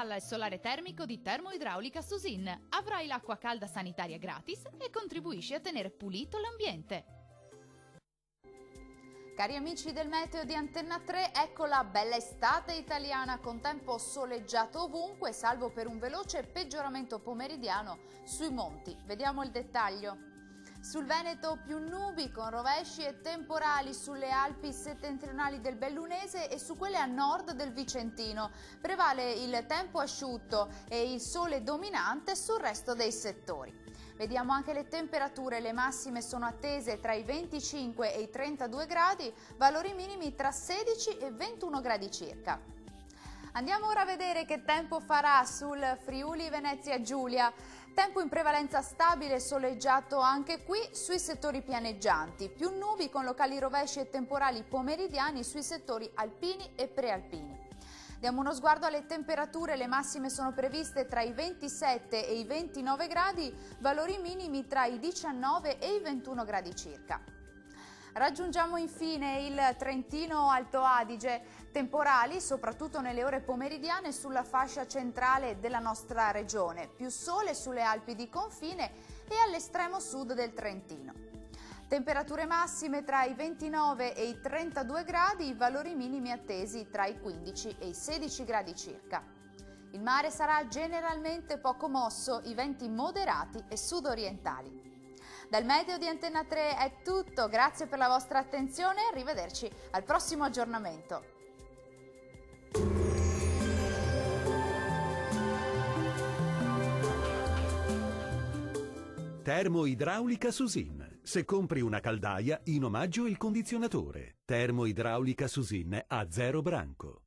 Installa il solare termico di Termoidraulica Susin. Avrai l'acqua calda sanitaria gratis e contribuisci a tenere pulito l'ambiente. Cari amici del meteo di Antenna 3, ecco la bella estate italiana con tempo soleggiato ovunque, salvo per un veloce peggioramento pomeridiano sui monti. Vediamo il dettaglio. Sul Veneto più nubi con rovesci e temporali sulle Alpi settentrionali del Bellunese e su quelle a nord del Vicentino. Prevale il tempo asciutto e il sole dominante sul resto dei settori. Vediamo anche le temperature, le massime sono attese tra i 25 e i 32 gradi, valori minimi tra 16 e 21 gradi circa. Andiamo ora a vedere che tempo farà sul Friuli Venezia Giulia. Tempo in prevalenza stabile e soleggiato anche qui sui settori pianeggianti, più nubi con locali rovesci e temporali pomeridiani sui settori alpini e prealpini. Diamo uno sguardo alle temperature, le massime sono previste tra i 27 e i 29 gradi, valori minimi tra i 19 e i 21 gradi circa. Raggiungiamo infine il Trentino Alto Adige, temporali soprattutto nelle ore pomeridiane sulla fascia centrale della nostra regione, più sole sulle Alpi di confine e all'estremo sud del Trentino. Temperature massime tra i 29 e i 32 gradi, valori minimi attesi tra i 15 e i 16 gradi circa. Il mare sarà generalmente poco mosso, i venti moderati e sudorientali. Dal meteo di Antenna 3 è tutto, grazie per la vostra attenzione e arrivederci al prossimo aggiornamento. Termoidraulica Susin. Se compri una caldaia, in omaggio il condizionatore. Termoidraulica Susin a 0 branco.